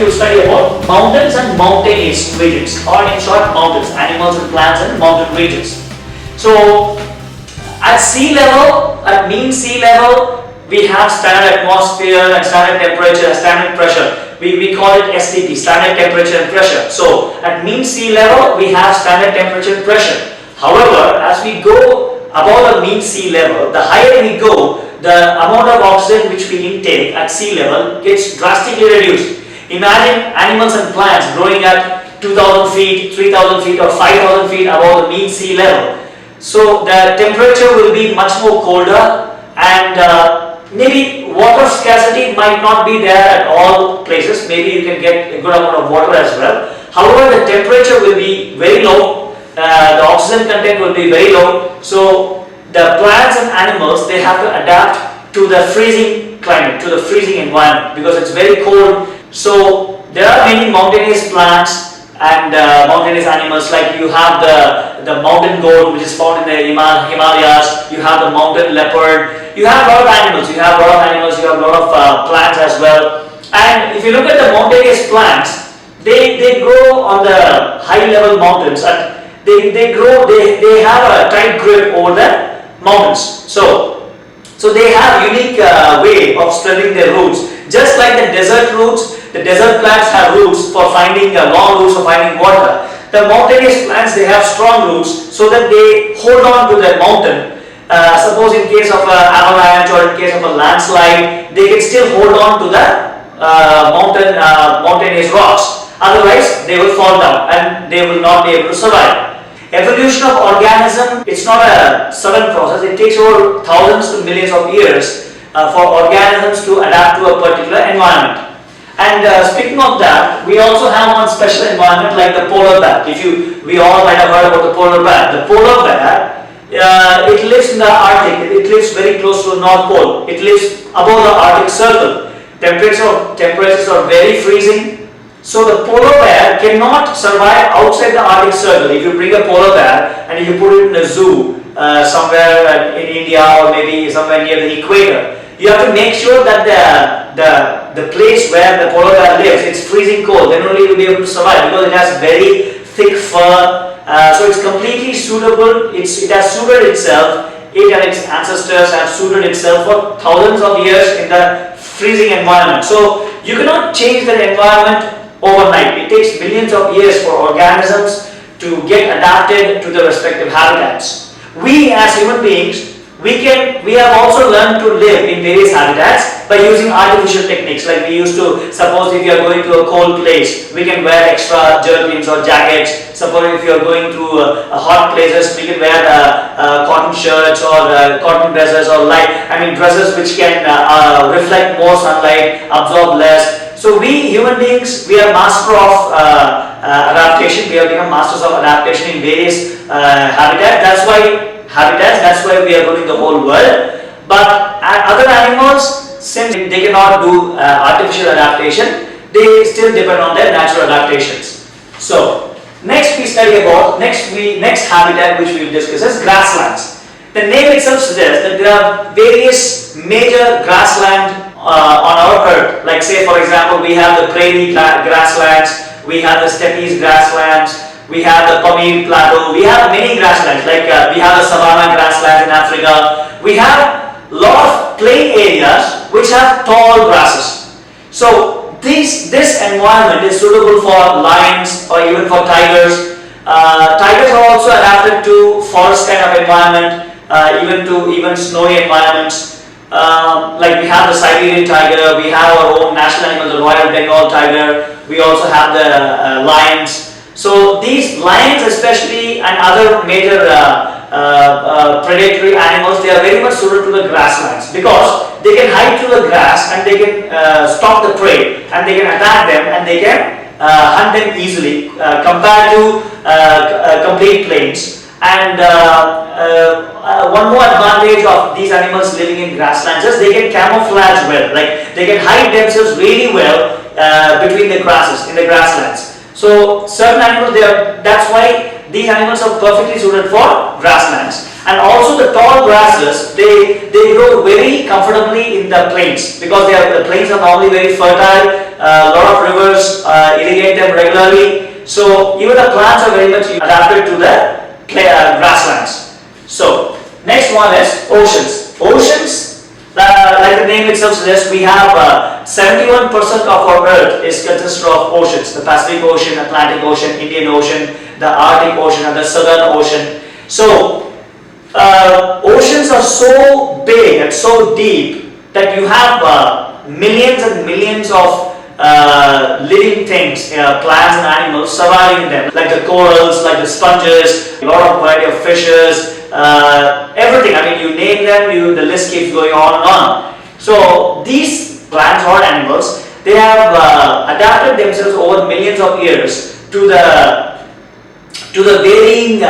you study about mountains and mountainous regions, or in short mountains, animals and plants and mountain regions. So at sea level, at mean sea level, we have standard atmosphere and standard temperature and standard pressure. We call it STP, standard temperature and pressure. So at mean sea level, we have standard temperature and pressure. However, as we go above the mean sea level, the higher we go, the amount of oxygen which we intake at sea level gets drastically reduced. Imagine animals and plants growing at 2,000 feet, 3,000 feet or 5,000 feet above the mean sea level. So the temperature will be much more colder, and maybe water scarcity might not be there at all places. Maybe you can get a good amount of water as well. However, the temperature will be very low, the oxygen content will be very low. So the plants and animals, they have to adapt to the freezing climate, to the freezing environment, because it's very cold. So there are many mountainous plants and mountainous animals, like you have the mountain goat, which is found in the Himalayas. You have the mountain leopard. You have a lot of animals. You have a lot of plants as well. And if you look at the mountainous plants, they grow on the high level mountains, and they have a tight grip over the mountains. So they have unique way of spreading their roots. Just like the desert roots, the desert plants have roots for finding long roots for finding water. The mountainous plants, they have strong roots so that they hold on to the mountain. Suppose in case of an avalanche or in case of a landslide, they can still hold on to the mountainous rocks. Otherwise, they will fall down and they will not be able to survive. Evolution of organism, it's not a sudden process. It takes over thousands to millions of years for organisms to adapt to a particular environment. And speaking of that, we also have one special environment like the polar bear. We all might have heard about the polar bear. The polar bear, it lives in the Arctic. It lives very close to the North Pole. It lives above the Arctic Circle. Temperatures are very freezing. So the polar bear cannot survive outside the Arctic Circle. If you bring a polar bear and if you put it in a zoo somewhere in India or maybe somewhere near the equator, you have to make sure that the place where the polar bear lives, it's freezing cold. Then only it will be able to survive, because it has very thick fur. So it's completely suitable. It has suited itself. It and its ancestors have suited itself for thousands of years in the freezing environment. So you cannot change the environment overnight. It takes millions of years for organisms to get adapted to the respective habitats. We as human beings, we have also learned to live in various habitats by using artificial techniques. Like we used to, suppose if you are going to a cold place, we can wear extra jerkins or jackets. Suppose if you are going to hot places, we can wear cotton shirts or cotton dresses or dresses which can reflect more sunlight, absorb less. So we human beings, we are master of adaptation. We have become masters of adaptation in various habitats. That's why we are ruling the whole world. But other animals, since they cannot do artificial adaptation, they still depend on their natural adaptations. So next we study about next habitat which we will discuss is grasslands. The name itself suggests that there are various major grassland on our earth. Like say for example, we have the prairie grasslands, we have the steppes grasslands, we have the Pamir Plateau, we have many grasslands, like we have the savanna grasslands in Africa. We have a lot of plain areas which have tall grasses. So this environment is suitable for lions or even for tigers. Tigers are also adapted to forest kind of environment, even snowy environments. Like we have the Siberian tiger, we have our own national animal, the Royal Bengal tiger, we also have the lions. So these lions especially and other major predatory animals, they are very much suited to the grasslands, because they can hide to the grass and they can stop the prey and they can attack them and they can hunt them easily compared to complete plains. And one more advantage of these animals living in grasslands is they can camouflage well, like they can hide themselves really well between the grasses in the grasslands. So certain animals, that's why these animals are perfectly suited for grasslands. And also the tall grasses, they grow very comfortably in the plains, because the plains are normally very fertile. a lot of rivers irrigate them regularly. So even the plants are very much adapted to the grasslands. So next one is oceans. Oceans, like the name itself suggests, we have 71% of our Earth is consisted of oceans. The Pacific Ocean, Atlantic Ocean, Indian Ocean, the Arctic Ocean, and the Southern Ocean. So oceans are so big and so deep that you have millions and millions of living things, plants and animals surviving in them, like the corals, like the sponges, a lot of variety of fishes, everything. I mean, you name them, the list keeps going on and on. So these plants or animals, they have adapted themselves over millions of years to the varying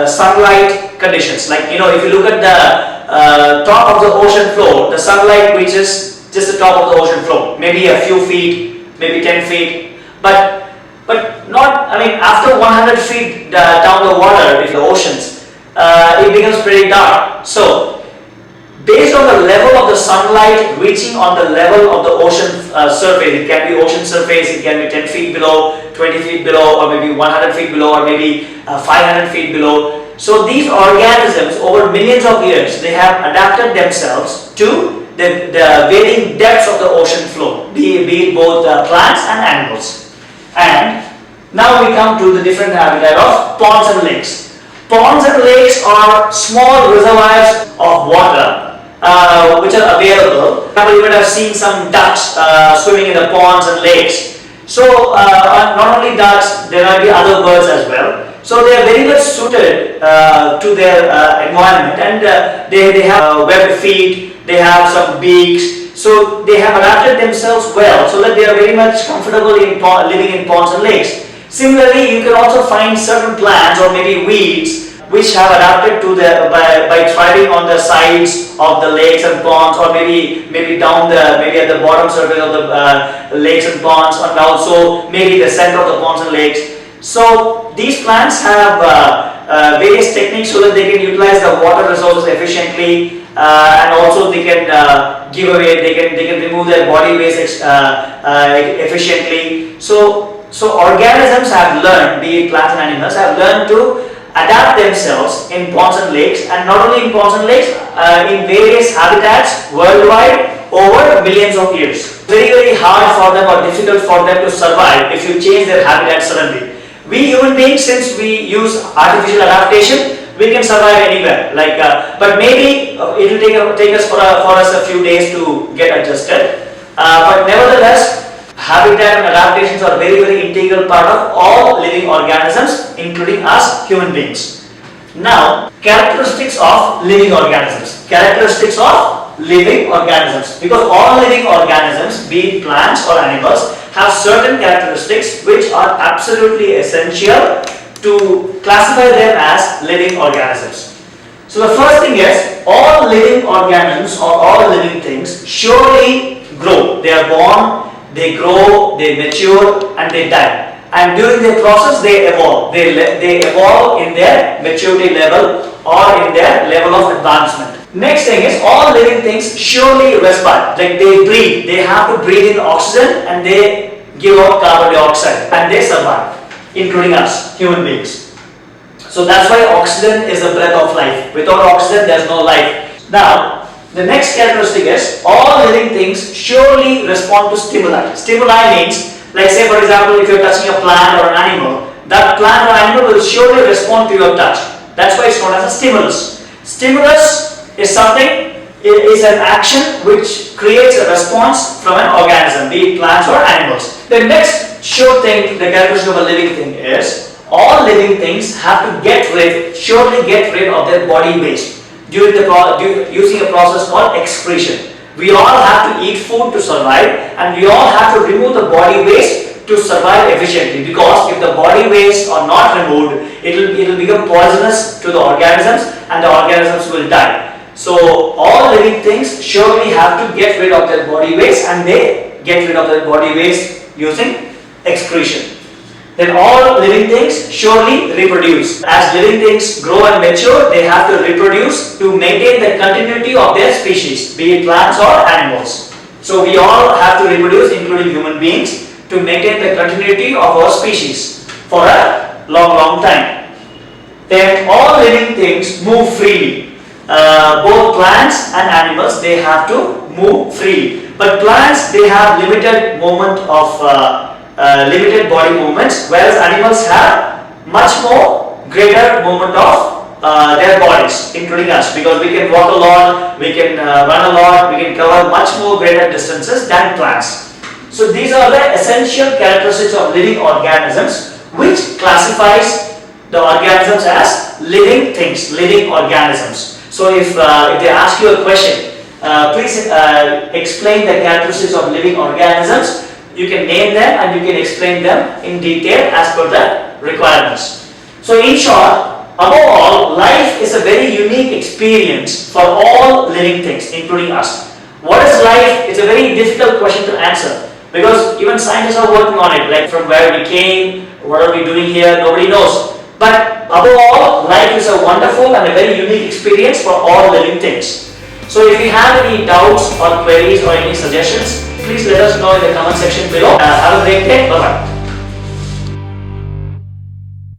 sunlight conditions. Like, if you look at the top of the ocean floor, the sunlight reaches just the top of the ocean floor, maybe a few feet, maybe 10 feet, but not, I mean, after 100 feet down the water, in the oceans, it becomes pretty dark. So based on the level of the sunlight reaching on the level of the ocean surface, it can be ocean surface, it can be 10 feet below, 20 feet below, or maybe 100 feet below, or maybe 500 feet below. So these organisms, over millions of years, they have adapted themselves to the varying depths of the ocean floor, be it both plants and animals. And now we come to the different habitat of ponds and lakes. Ponds and lakes are small reservoirs of water which are available. You might have seen some ducks swimming in the ponds and lakes. So not only ducks, there might be other birds as well. So they are very much suited to their environment, and they have webbed feet, they have some beaks, so they have adapted themselves well so that they are very much comfortable in living in ponds and lakes. Similarly, you can also find certain plants or maybe weeds which have adapted to by thriving on the sides of the lakes and ponds, or maybe at the bottom surface of the lakes and ponds, and also maybe the center of the ponds and lakes. So these plants have various techniques so that they can utilize the water resources efficiently, and also they can give away, they can remove their body waste efficiently. So organisms have learned, be it plants and animals, have learned to adapt themselves in ponds and lakes, and not only in ponds and lakes, in various habitats worldwide over millions of years. Very, very hard for them or difficult for them to survive if you change their habitat suddenly. We human beings, since we use artificial adaptation, we can survive anywhere. But maybe it will take us for us a few days to get adjusted. But nevertheless, habitat and adaptations are very, very integral part of all living organisms, including us human beings. Now, characteristics of living organisms. Characteristics of living organisms. Because all living organisms, be it plants or animals, have certain characteristics which are absolutely essential to classify them as living organisms. So the first thing is, all living organisms or all living things surely grow. They are born, they grow, they mature, and they die. And during their process, they evolve. They evolve in their maturity level or in their level of advancement. Next thing is, all living things surely respire. Like they breathe. They have to breathe in oxygen and they give out carbon dioxide, and they survive, including us, human beings. So that's why oxygen is the breath of life. Without oxygen, there's no life. Now, the next characteristic is, all living things surely respond to stimuli. Stimuli means, like say for example, if you're touching a plant or an animal, that plant or animal will surely respond to your touch. That's why it's known as a stimulus. Stimulus is something, is an action which creates a response from an organism, be it plants or animals. The next sure thing, the characteristic of a living thing is, all living things have to surely get rid of their body waste using a process called excretion. We all have to eat food to survive, and we all have to remove the body waste to survive efficiently, because if the body waste are not removed, it will become poisonous to the organisms and the organisms will die. So all living things surely have to get rid of their body waste, and they get rid of their body waste using excretion. Then all living things surely reproduce. As living things grow and mature, they have to reproduce to maintain the continuity of their species, be it plants or animals. So we all have to reproduce, including human beings, to maintain the continuity of our species for a long time. Then all living things move freely. Both plants and animals, they have to move freely. But plants, they have limited limited body movements, whereas animals have much more greater movement of their bodies, including us, because we can walk a lot, we can run a lot, we can cover much more greater distances than plants. So these are the essential characteristics of living organisms, which classifies the organisms as living things, living organisms. So if they ask you a question, please explain the characteristics of living organisms. You can name them and you can explain them in detail as per the requirements. So in short, above all, life is a very unique experience for all living things, including us. What is life? It's a very difficult question to answer, because even scientists are working on it, like from where we came, what are we doing here, nobody knows. But above all, life is a wonderful and a very unique experience for all living things. So if you have any doubts or queries or any suggestions, please let us know in the comment section below. Have a great day. Bye-bye.